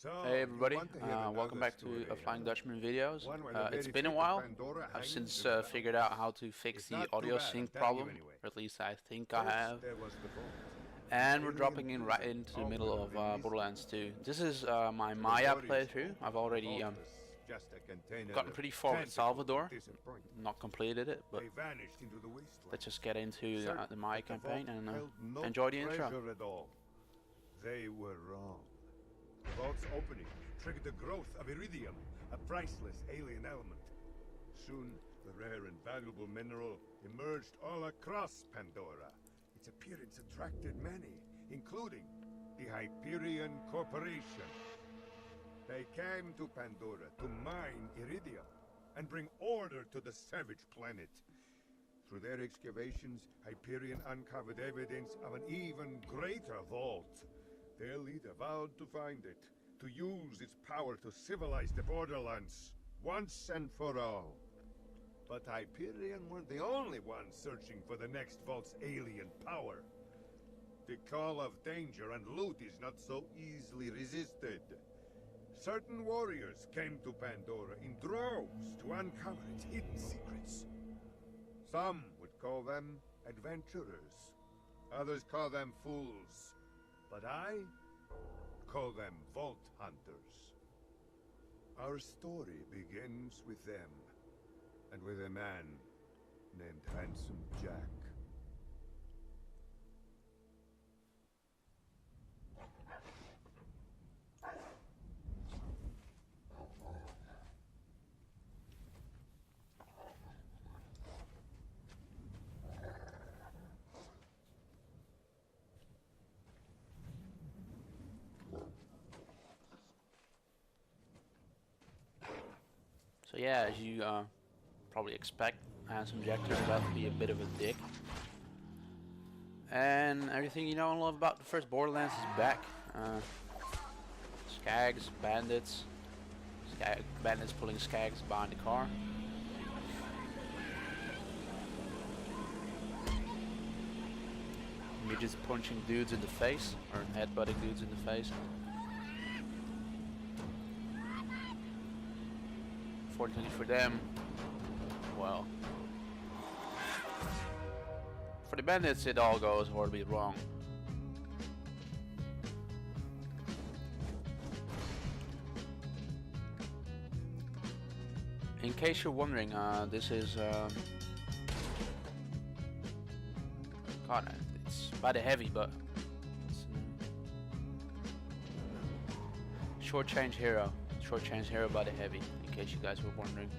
Hey everybody, welcome back to Flying Dutchman videos. It's been a while. I've since figured out how to fix the audio sync problem, or at least I think I have. And we're dropping in right into the middle of Borderlands 2. This is my Maya playthrough. I've already gotten pretty far with Salvador. Not completed it, but let's just get into the Maya campaign and enjoy the intro. They were wrong. The vault's opening triggered the growth of iridium, a priceless alien element. Soon, the rare and valuable mineral emerged all across Pandora. Its appearance attracted many, including the Hyperion Corporation. They came to Pandora to mine iridium and bring order to the savage planet. Through their excavations, Hyperion uncovered evidence of an even greater vault. Their leader vowed to find it, to use its power to civilize the Borderlands, once and for all. But Hyperion weren't the only ones searching for the next vault's alien power. The call of danger and loot is not so easily resisted. Certain warriors came to Pandora in droves to uncover its hidden secrets. Some would call them adventurers. Others call them fools. But I call them Vault Hunters. Our story begins with them, and with a man named Handsome Jack. So yeah, as you probably expect, Handsome Jack turns out to be a bit of a dick. And everything you know and love about the first Borderlands is back. Skags, bandits. Bandits pulling Skags behind the car. Midgets punching dudes in the face, or headbutting dudes in the face. Fortunately for them, well, for the bandits it all goes horribly wrong. In case you're wondering, this is God, it's by the heavy, but it's short-change hero by the heavy. In case you guys were wondering.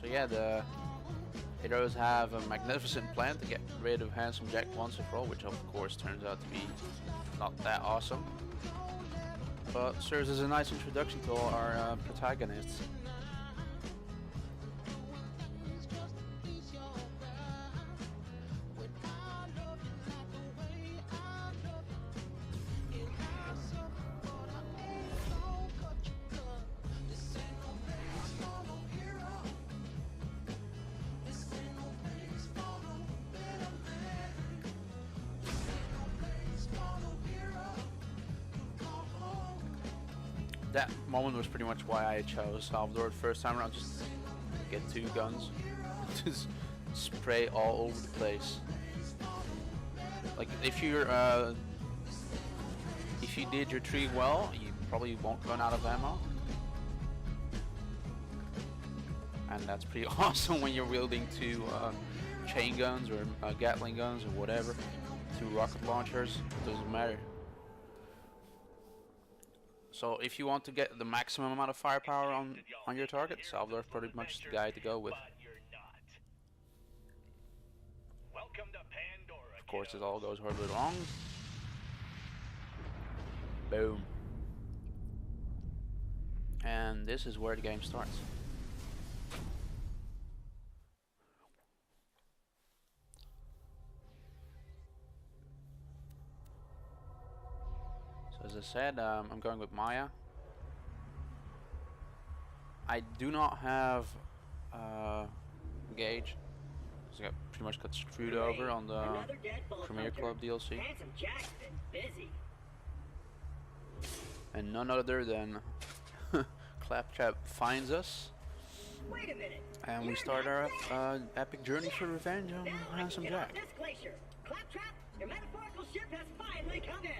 So yeah, the heroes have a magnificent plan to get rid of Handsome Jack once and for all, which of course turns out to be not that awesome, but serves as a nice introduction to all our protagonists. That moment was pretty much why I chose Salvador the first time around, just get two guns, just spray all over the place. Like if you did your tree well, you probably won't run out of ammo, and that's pretty awesome when you're wielding two chain guns or Gatling guns or whatever, two rocket launchers. It doesn't matter. So if you want to get the maximum amount of firepower on your target, Salvador is pretty much the guy to go with. Of course, it all goes horribly wrong. Boom. And this is where the game starts. So as I said, I'm going with Maya. I do not have Gauge. So I pretty much got screwed over on the Premier Club DLC. And none other than Claptrap finds us. Wait a minute. And we start our epic journey for revenge on Handsome Jack. Claptrap, your metaphorical ship has finally come in.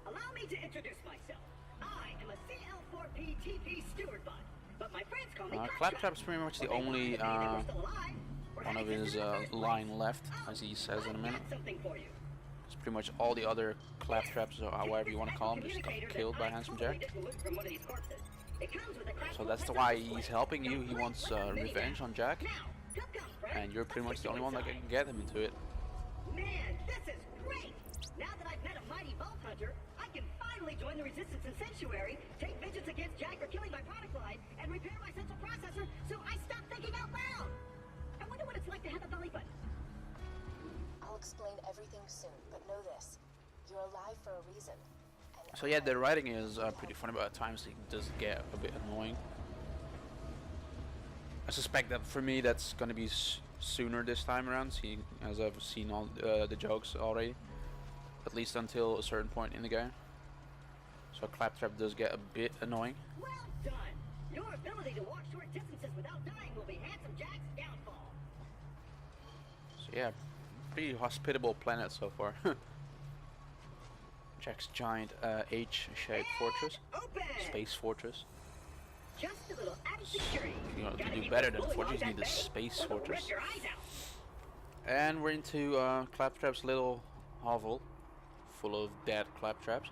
Allow me to introduce myself. I am a CL4P-TP steward bot, but my friends call me Claptrap's pretty much the only one of his line left, as he says in a minute. It's pretty much all the other Claptraps, or however you want to call them, just got killed by Handsome Jack. So that's why he's helping you. He wants revenge on Jack, and you're pretty much the only one that can get him into it. Man, this is great! Now that I've met a mighty vault hunter, I can finally join the resistance in Sanctuary, take vengeance against Jack for killing my product line, and repair my central processor so I stop thinking out loud! I wonder what it's like to have a belly button. I'll explain everything soon, but know this. You're alive for a reason. So yeah, the writing is pretty funny, but at times it does get a bit annoying. I suspect that for me that's gonna be sooner this time around, seeing as I've seen all the jokes already, at least until a certain point in the game. So Claptrap does get a bit annoying. Well done! Your ability to walk short distances without dying will be Handsome Jack's downfall. So yeah, pretty hospitable planet so far. Jack's giant H-shaped fortress, space fortress. Just a little added security. You know, to do better than fortress, you need a space fortress. And we're into Claptrap's little hovel, full of dead Claptraps.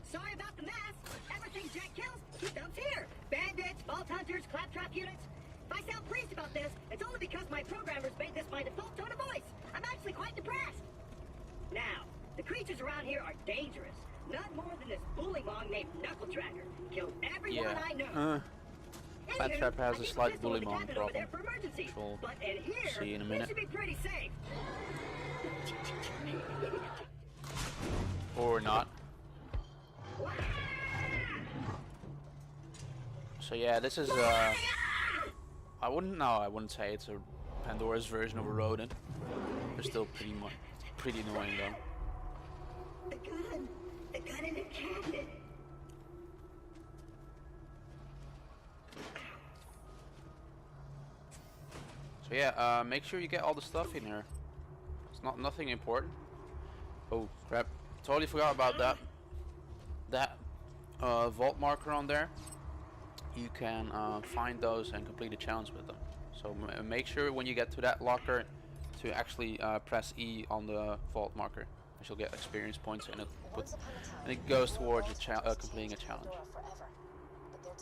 Sorry about the mess. Everything Jack kills, he dumps here. Bandits, vault hunters, Claptrap units. If I sound pleased about this, it's only because my programmers made this my default tone of voice. I'm actually quite depressed. Now, the creatures around here are dangerous. None more than this bullymong named Knuckledragger. Killed everyone I know. Claptrap has a slight bullymong problem, which we'll see in a minute. Should be pretty safe. Or not. So yeah, this is I wouldn't say it's a Pandora's version of a rodent. They're still pretty annoying though. The gun in the cabinet. So yeah, make sure you get all the stuff in here. It's nothing important. Oh crap! Totally forgot about that. That vault marker on there. You can find those and complete a challenge with them. So make sure when you get to that locker to actually press E on the vault marker, and you'll get experience points, and it goes towards completing a challenge.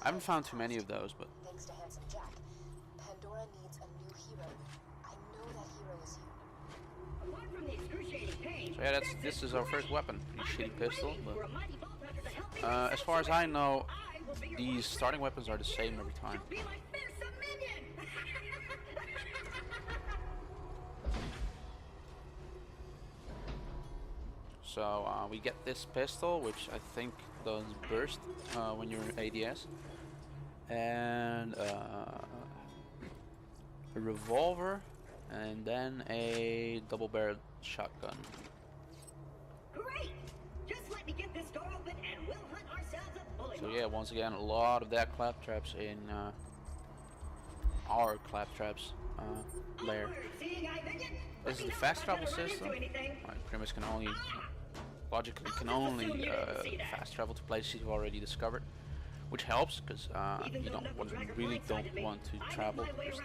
I haven't found too many of those, but thanks to Handsome Jack, Pandora needs a new hero. I know that hero is you. Apart from the excruciating pain, so yeah, this is our first weapon. Pretty shitty pistol, but as far as I know, these starting weapons are the same every time. So we get this pistol, which I think does burst when you're ADS, and a revolver, and then a double-barreled shotgun. Great! Just let me get this door open and we'll hunt ourselves a bully. So yeah, once again, a lot of that Claptraps in our Claptraps lair. This is the fast travel system. Pretty much can only, logically, fast travel to places you've already discovered, which helps because you really don't want to travel, just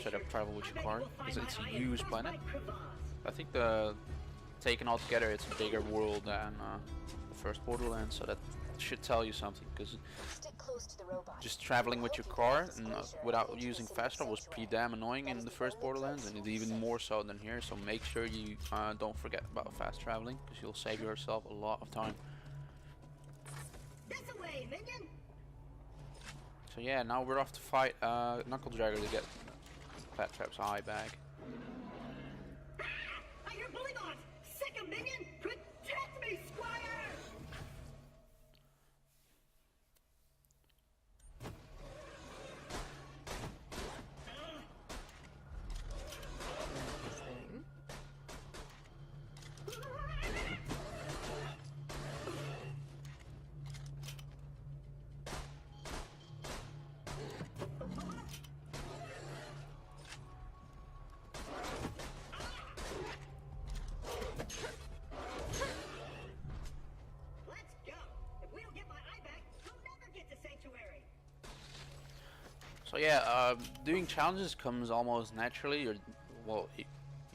straight up travel with your car, because it's a huge planet. I think taken all together, it's a bigger world than the first Borderlands, so that should tell you something, because just traveling with your car and without using fast travel was pretty damn annoying in the first Borderlands, and it's even more so than here. So make sure you don't forget about fast traveling, because you'll save yourself a lot of time. This way, minion. So yeah, now we're off to fight Knuckledragger to get Claptrap's eye bag. I hear bully boss. Sick of minion. Protect me, squire. yeah, doing challenges comes almost naturally. Well,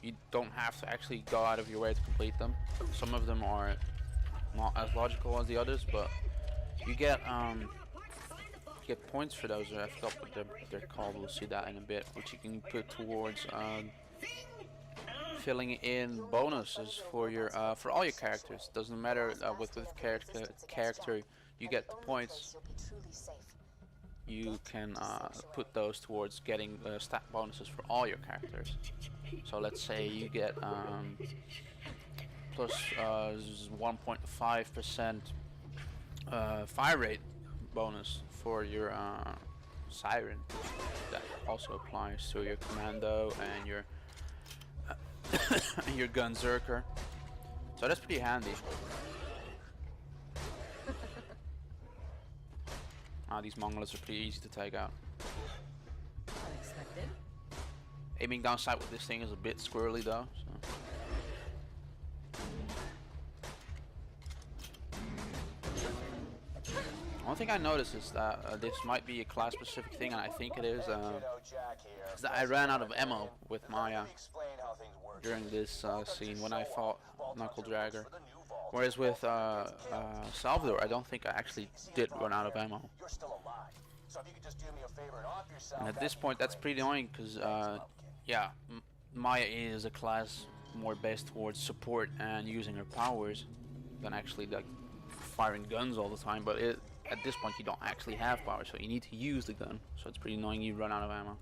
you don't have to actually go out of your way to complete them. Some of them are not as logical as the others, but you get points for those. I forgot what they're called. We'll see that in a bit, which you can put towards filling in bonuses for your for all your characters. Doesn't matter with character you get the points. You can put those towards getting stat bonuses for all your characters. So let's say you get plus 1.5% fire rate bonus for your Siren. That also applies to your Commando and your your Gunzerker. So that's pretty handy. These Mongols are pretty easy to take out. Unexpected. Aiming down sight with this thing is a bit squirrely though. So. One thing I noticed is that this might be a class specific thing, and I think it is that I ran out of ammo with Maya during this scene when I fought Knuckledragger. Whereas with Salvador, I don't think I actually did run out of ammo. And at this point, that's pretty annoying because, yeah, Maya is a class more based towards support and using her powers than actually like firing guns all the time. But at this point, you don't actually have power, so you need to use the gun. So it's pretty annoying you run out of ammo.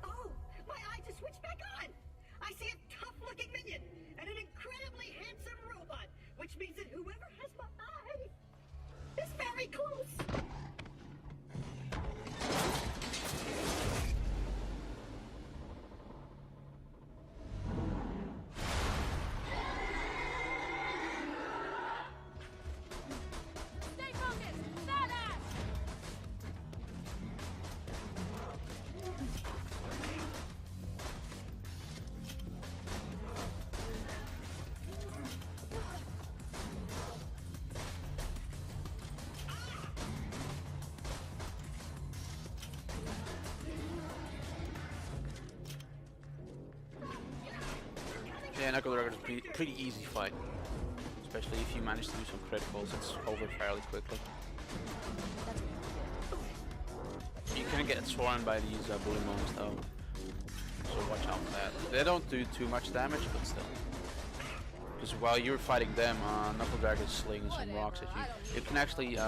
Oh, my eyes have switched back on. I see a tough-looking minion and an incredibly handsome robot, which means that whoever has my eye is very close. Stay focused! Badass! Yeah, Knuckledragger is a pretty easy fight, especially if you manage to do some criticals. It's over fairly quickly. You can get swarmed by these bully moms though, so watch out for that. They don't do too much damage, but still. Because while you're fighting them, Knuckledragger is slinging some rocks at you. You can actually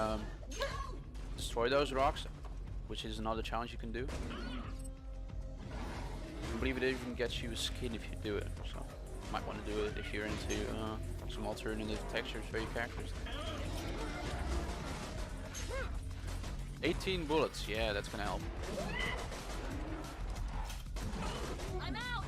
destroy those rocks, which is another challenge you can do. I believe it even gets you a skin if you do it, so you might want to do it if you're into some alternative textures for your characters. 18 bullets, yeah, that's gonna help. I'm out!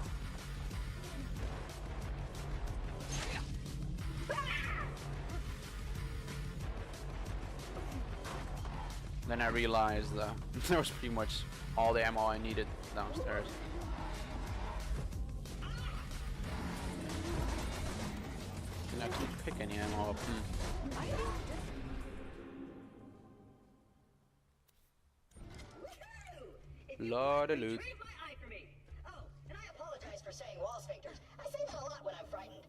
Then I realized that was pretty much all the ammo I needed downstairs. Didn't actually pick any ammo up. Lot of loot. Trade my eye for me. Oh, and I apologize for saying wall sphincters. I say that a lot when I'm frightened.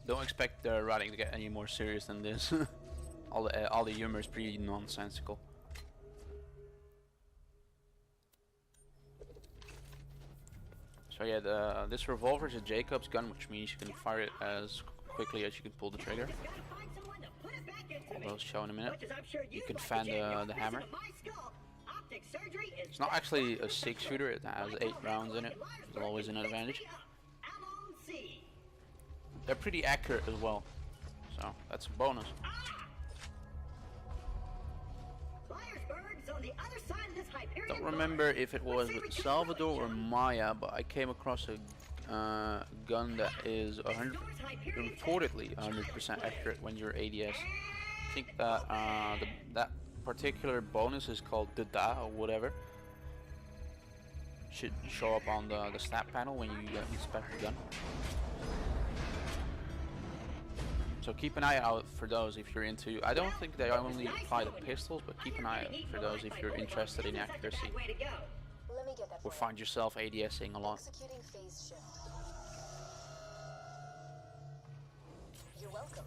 Don't expect the writing to get any more serious than this. all the humor is pretty nonsensical. So yeah, this revolver is a Jacob's gun, which means you can fire it as quickly as you can pull the trigger. I'll show in a minute. You can fan the hammer. It's not actually a 6-shooter, it has 8 rounds in it. There's always an advantage. They're pretty accurate as well, so that's a bonus. Don't remember if it was with Salvador or Maya, but I came across a gun that is reportedly 100% accurate when you're ADS. I think that that particular bonus is called Dada or whatever. Should show up on the stat panel when you inspect the gun. So keep an eye out for those if you're into. I don't think they only apply to pistols, but keep an eye out for those if you're interested in accuracy. Let me get that Or for find yourself ADSing a lot. Executing phase shift. You're welcome.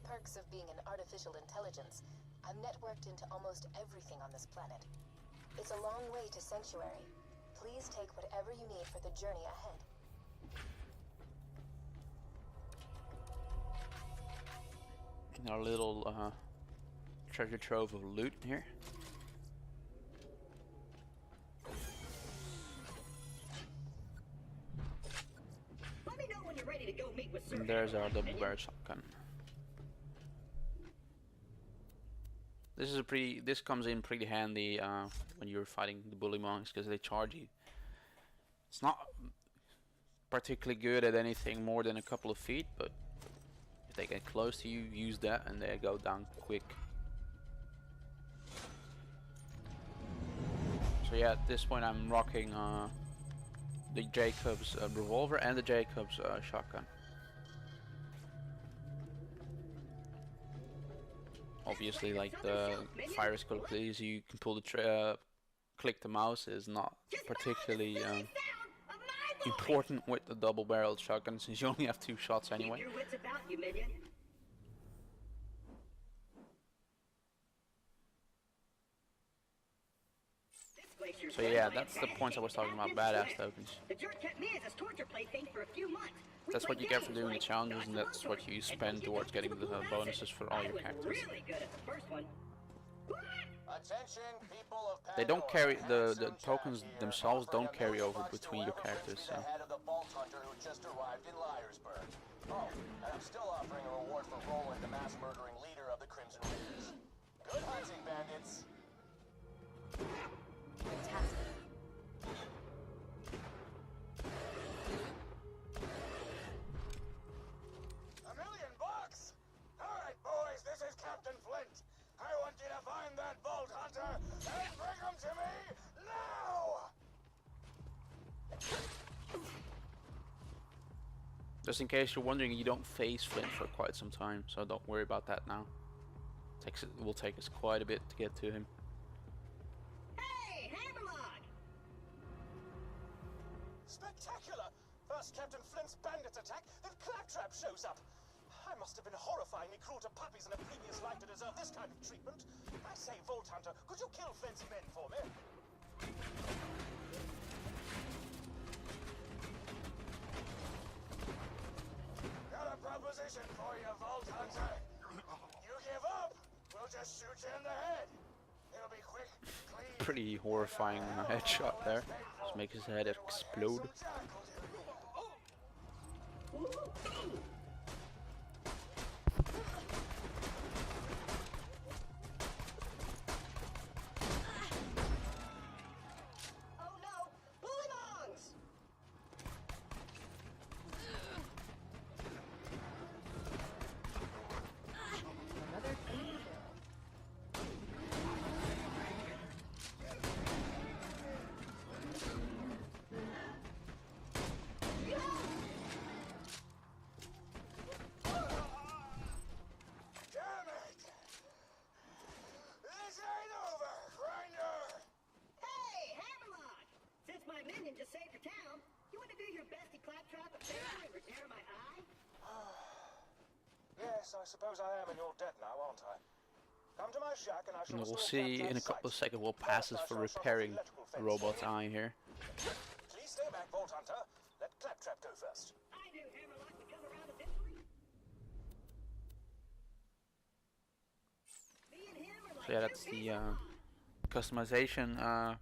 Perks of being an artificial intelligence. I'm networked into almost everything on this planet. It's a long way to Sanctuary. Please take whatever you need for the journey ahead. Our little treasure trove of loot here. Let me know when you're ready to go meet with Sir. And there's our double-barrel shotgun. This comes in pretty handy when you're fighting the bully monks, because they charge you. It's not particularly good at anything more than a couple of feet, but if they get close to you, use that and they go down quick. So yeah, at this point I'm rocking the Jacob's revolver and the Jacob's shotgun. Obviously, like the fire abilities, you can pull the click the mouse is not particularly important with the double-barreled shotgun, since you only have 2 shots anyway. So yeah, that's the points I was talking about, badass tokens. That's what you get for doing the challenges, and that's what you spend towards getting the bonuses for all your characters. They don't carry, the tokens themselves don't carry over between your characters. So. Oh, and I'm still offering a reward for rolling the mass murdering leader of the Crimson Raiders. Good hunting, bandits. Fantastic. $1 million bucks? Alright, boys, this is Captain Flint. I want you to find that Vault Hunter and bring him to me now! Just in case you're wondering, you don't face Flint for quite some time, so don't worry about that now. It will take us quite a bit to get to him. Hey, Hammerlock! Spectacular! First Captain Flint's bandits attack, then Claptrap shows up. I must have been horrifyingly cruel to puppies in a previous life to deserve this kind of treatment. I say, Vault Hunter, could you kill Flint's men for me? Got a proposition for you, Vault Hunter. You give up, we'll just shoot you in the head. It'll be quick, clean. Pretty horrifying headshot there. Just make his head explode. Just saved your town. You want to do your bestie Claptrap a favor and repair my eye? Yes, I suppose I am in your debt now, aren't I? Come to my shack and I shall. And we'll see in a couple of seconds what passes for repairing the robot's eye here. Please stay back, Vault Hunter. Let Claptrap go first. I knew Hammerlock would come around eventually. Me and him are like So yeah, that's the customization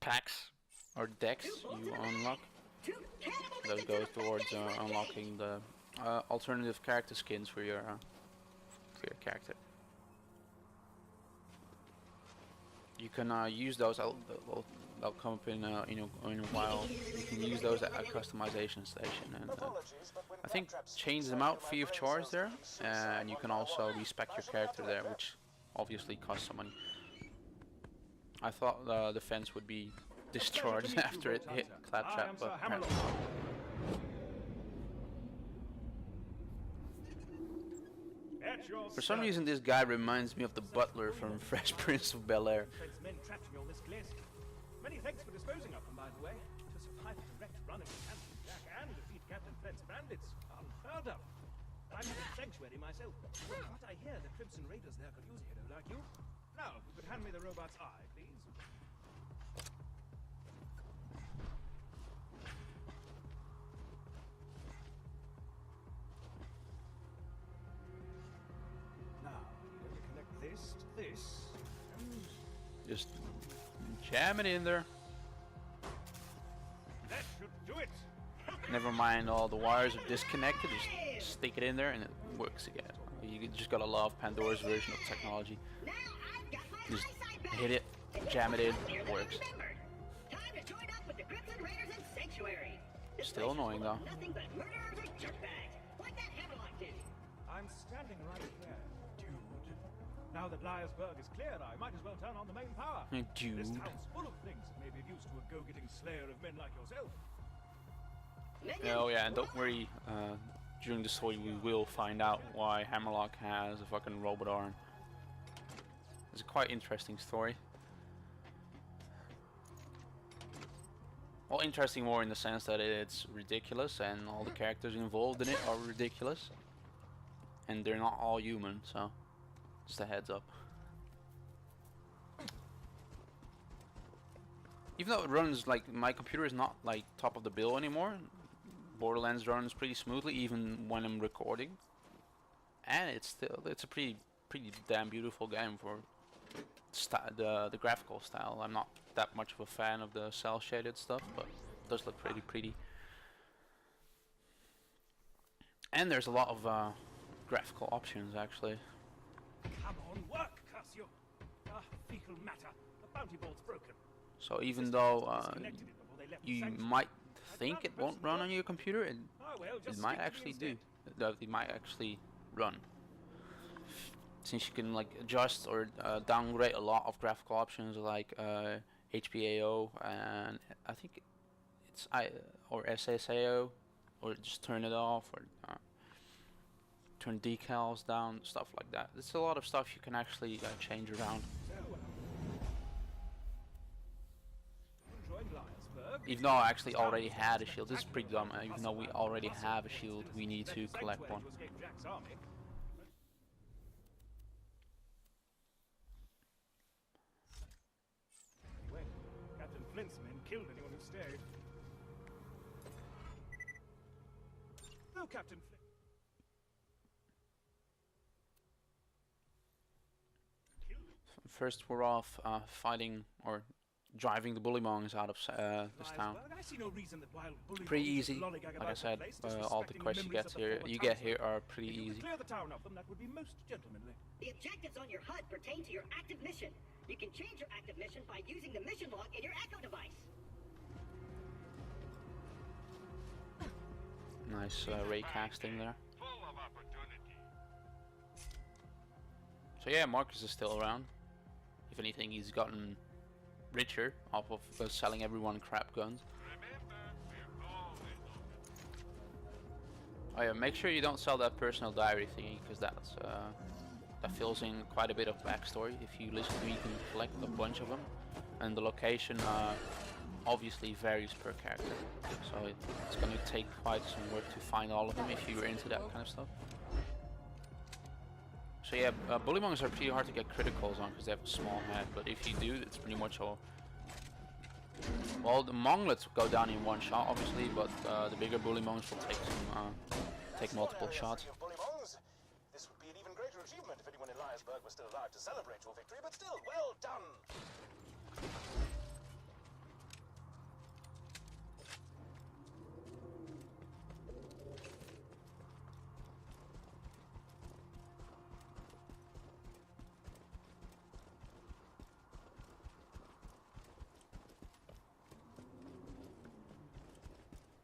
packs or decks you unlock. Those go towards unlocking the alternative character skins for your character. You can use those. They'll come up in a while. You can use those at a customization station, and I think change them out free of charge there. And you can also respec your character there, which obviously costs some money. I thought the fence would be discharged after it hit Claptrap, but apparently not. For some reason, this guy reminds me of the butler from Fresh Prince of Bel-Air. Men trapped in your mist glacier. Many thanks for disposing of them, by the way. To survive a direct run against Handsome Jack and defeat Captain Flint's bandits, unheard of. I'm in the sanctuary myself. But I hear the Crimson Raiders there could use a hero like you. Now, if you could hand me the robot's eye, please. Now, you're going to connect this to this. Just jam it in there. That should do it. Never mind all the wires are disconnected. Just stick it in there and it works again. You just gotta love Pandora's version of technology. Now I've got my Just eyesight back. hit it, jam it in, Clear it than I works. remembered. Time to join up with the Crimson Raiders and Sanctuary. This Still place is annoying, full of though. Nothing but murderers and jerkbags, like that Hammerlock dude. I'm standing right here, dude. Now that Liarsburg is cleared, I might as well turn on the main power. Dude. This town's full of things that may be of use to a go-getting slayer of men like yourself. Oh yeah, and don't worry, during the story we will find out why Hammerlock has a fucking robot arm. It's a quite interesting story. Well, interesting more in the sense that it's ridiculous and all the characters involved in it are ridiculous. And they're not all human, so just a heads up. Even though it runs like, my computer is not like top of the bill anymore. Borderlands runs pretty smoothly even when I'm recording, and it's a pretty damn beautiful game for the graphical style. I'm not that much of a fan of the cell shaded stuff, but it does look pretty. And there's a lot of graphical options actually. Come on, work, curse you! Fecal matter. The bounty board's broken. So even though Disconnected it before they left the you sanctuary. might think it won't run on your computer, it Well, just might stick to me actually do. instead. It might actually run. Since you can like adjust or downgrade a lot of graphical options like HPAO and I think it's or SSAO, or just turn it off, or turn decals down, stuff like that. There's a lot of stuff you can actually change around. Enjoying Liarsburg. Even though I actually already had a shield, this is pretty dumb. Even though we already have a shield, we need to collect one. To escape Jack's army. Anyway, Captain Flint's men killed anyone who stayed. No, Captain Flint. First, we're off fighting or driving the bullymongs out of this town. I see no reason that wild bully Pretty monkeys easy. lollygag Like I about the said, place, all the disrespecting quests you memories get of the here, former you get here townsfolk. are pretty If you could easy. clear the town of them, that would be most gentlemanly. The objectives on your HUD pertain to your active mission. You can change your active mission by using the mission log in your Echo device. Nice ray casting there. So yeah, Marcus is still around. If anything, he's gotten richer off of selling everyone crap guns. Oh yeah, make sure you don't sell that personal diary thingy, because that's that fills in quite a bit of backstory. If you listen to me, you can collect a bunch of them, and the location obviously varies per character, so it's going to take quite some work to find all of them if you're into that kind of stuff. So yeah, bullymongs are pretty hard to get criticals on because they have a small head, but if you do, it's pretty much all. Well, the monglets go down in one shot, obviously, but the bigger bullymongs will take multiple shots. This would be an even greater achievement if anyone in Liarsburg was still alive to celebrate your victory, but still, well done!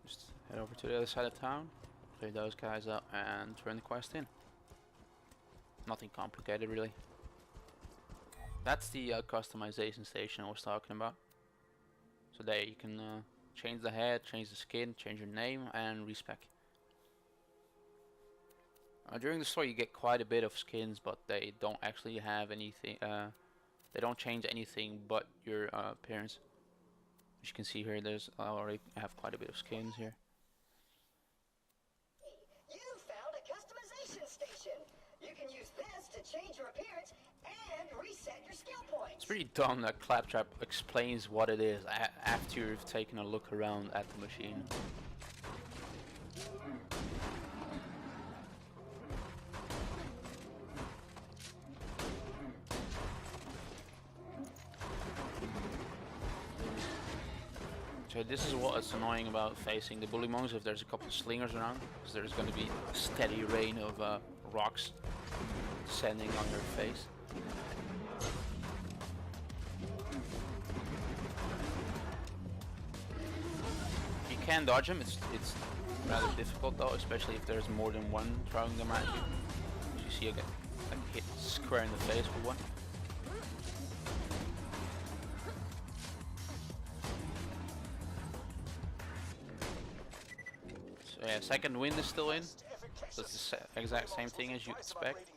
Just head over to the other side of town, clear those guys up, and turn the quest in. Nothing complicated, really. That's the customization station I was talking about. So there you can change the head, change the skin, change your name, and respec. During the story you get quite a bit of skins, but they don't actually have anything, they don't change anything but your appearance. As you can see here, there's I already have quite a bit of skins here. You found a customization station. You can use this to change your appearance and reset your skill points. It's pretty dumb that Claptrap explains what it is after you've taken a look around at the machine. So this is what's annoying about facing the bully monks if there's a couple of slingers around, because there's going to be a steady rain of rocks descending on your face. You can dodge them, it's rather difficult though, especially if there's more than one throwing them at you. As you see, I get hit square in the face with one. So yeah, second wind is still in. So it's the exact same thing as you expect.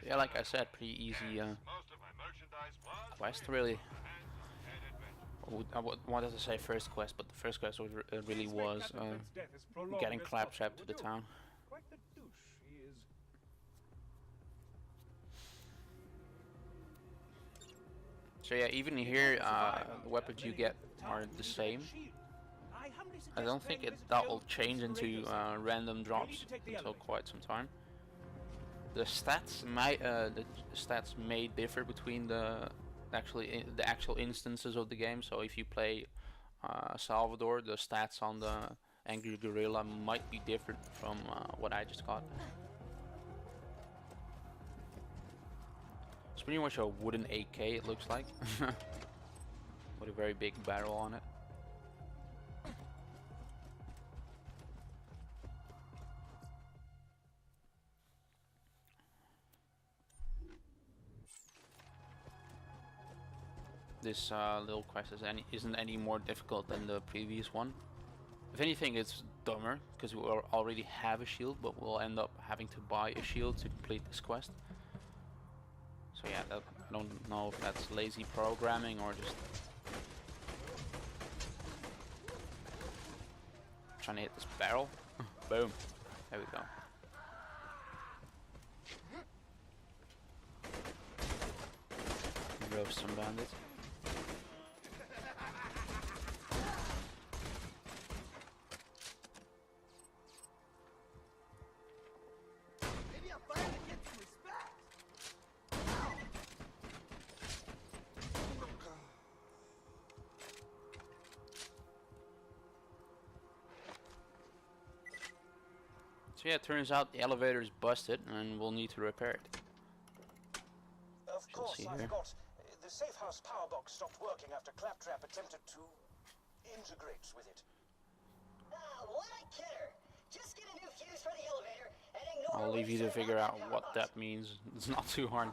Yeah, like I said, pretty easy quest, really. I wanted to say first quest, but the first quest was really was getting Claptrap to the town. So yeah, even here, the weapons you get are the same. I don't think that will change into random drops until quite some time. The stats may differ between the actual instances of the game. So if you play Salvador, the stats on the Angry Gorilla might be different from what I just got. It's pretty much a wooden AK, it looks like, with a very big barrel on it. This little quest isn't any more difficult than the previous one. If anything, it's dumber because we already have a shield, but we'll end up having to buy a shield to complete this quest. So yeah, I don't know if that's lazy programming or just trying to hit this barrel. Boom. There we go. Roast some bandits. So yeah, it turns out the elevator is busted and we'll need to repair it. Of course, I forgot. The safe house power box stopped working after Claptrap attempted to integrate with it. What a kidder! Just get a new fuse for the elevator and ignore. I'll leave you to figure out what that means. It's not too hard.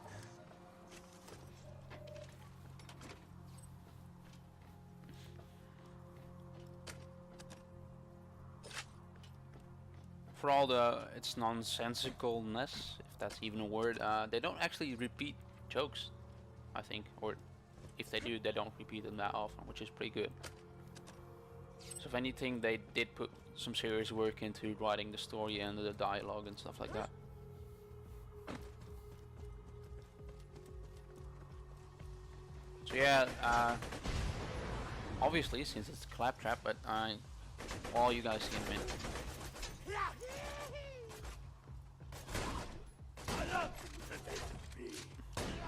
For all its nonsensicalness, if that's even a word, they don't actually repeat jokes, I think, or if they do, they don't repeat them that often, which is pretty good. So if anything, they did put some serious work into writing the story and the dialogue and stuff like that. So yeah, obviously, since it's Claptrap, but all you guys see in a minute.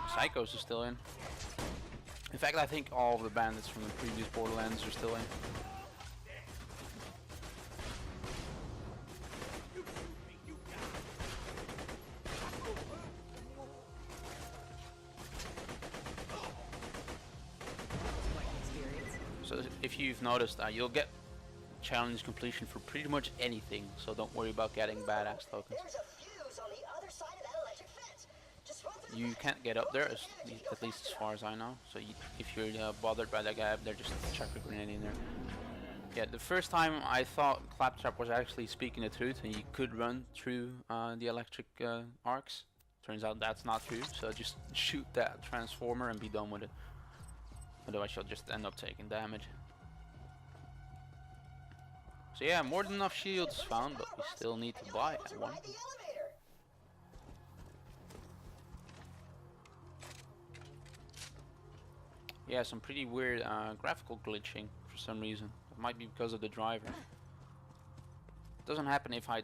Psychos is still in. In fact, I think all of the bandits from the previous Borderlands are still in. if you've noticed, you'll get challenge completion for pretty much anything, so don't worry about getting badass tokens. There's a fuse on the other side of that electric fence. Just run through You can't get up there, at least as far as I know. So if you're bothered by that guy up there, just chuck a grenade in there. Yeah, the first time I thought Claptrap was actually speaking the truth and you could run through the electric arcs. Turns out that's not true, so just shoot that transformer and be done with it. Otherwise you'll just end up taking damage. So yeah, more than enough shields found, but we still need to buy one. the elevator. Yeah, some pretty weird graphical glitching for some reason. It might be because of the driver. It doesn't happen if I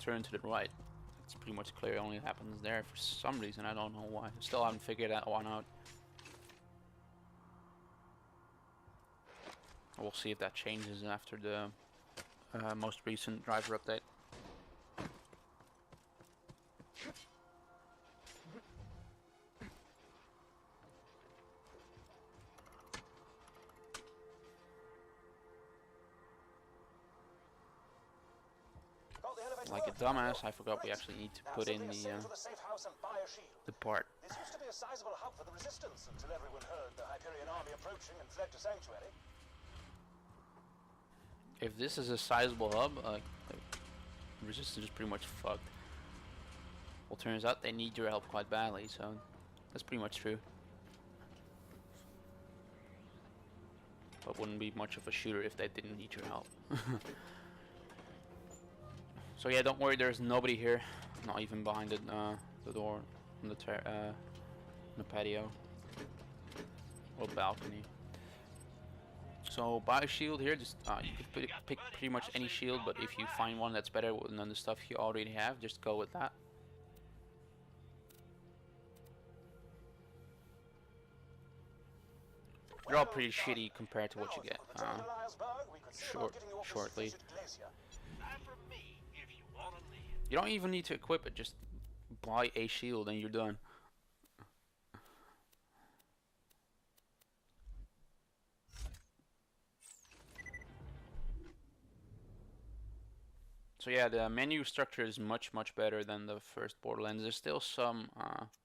turn to the right. It's pretty much clear it only happens there for some reason. I don't know why. Still haven't figured that one out. We'll see if that changes after the most recent driver update. Like a dumbass, I forgot we actually need to put in the part. This used to be a sizable hub for the Resistance until everyone heard the Hyperion army approaching and fled to Sanctuary. If this is a sizable hub, Resistance is pretty much fucked. Well, turns out they need your help quite badly, so that's pretty much true. But wouldn't be much of a shooter if they didn't need your help. So yeah, don't worry, there's nobody here. Not even behind the door on the patio or balcony. So buy a shield here. Just you could pick pretty much any shield, but if you find one that's better than the stuff you already have, just go with that. They're all pretty shitty compared to what you get shortly. You don't even need to equip it, just buy a shield and you're done. So yeah, the menu structure is much better than the first Borderlands. There's still some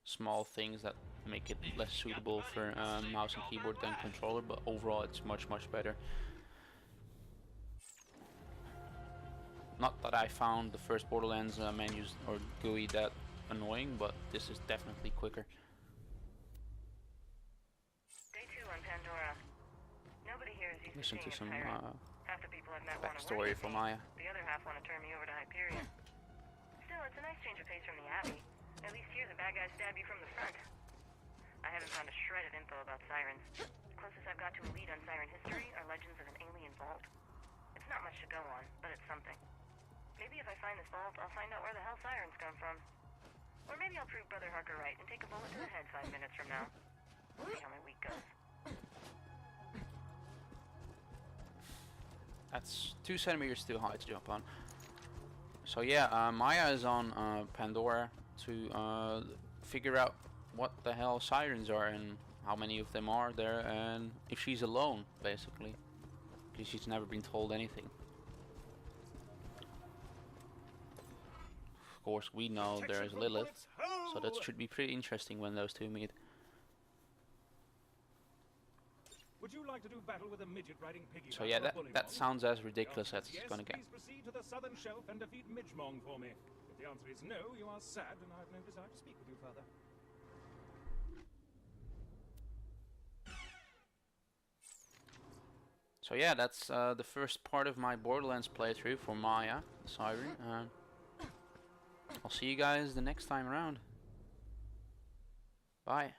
small things that make it less suitable for mouse and keyboard than controller, but overall it's much better. Not that I found the first Borderlands menus or GUI that annoying, but this is definitely quicker. Day 2 on Pandora. Nobody here is used Listen to some half the people I've met backstory from Maya. The other half want to turn me over to Hyperion. Still, it's a nice change of pace from the Abbey. At least here the bad guys stab you from the front. I haven't found a shred of info about Sirens. The closest I've got to a lead on Siren history are legends of an alien vault. It's not much to go on, but it's something. Maybe if I find this vault, I'll find out where the hell Sirens come from. Or maybe I'll prove Brother Harker right and take a bullet to the head 5 minutes from now. We'll see how my week goes. That's 2 centimeters too high to jump on. So yeah, Maya is on Pandora to figure out what the hell Sirens are and how many of them are there and if she's alone, basically. Because she's never been told anything. Of course, we know there's Lilith, so that should be pretty interesting when those two meet. Would you like to do battle with a midget riding piggy? So yeah, that sounds as ridiculous as it's gonna get. Please proceed to the southern shelf and defeat Midgemong for me. If the answer is no, you are sad, and I have no desire to speak with you further. So yeah, that's the first part of my Borderlands playthrough for Maya, Siren. I'll see you guys the next time around. Bye.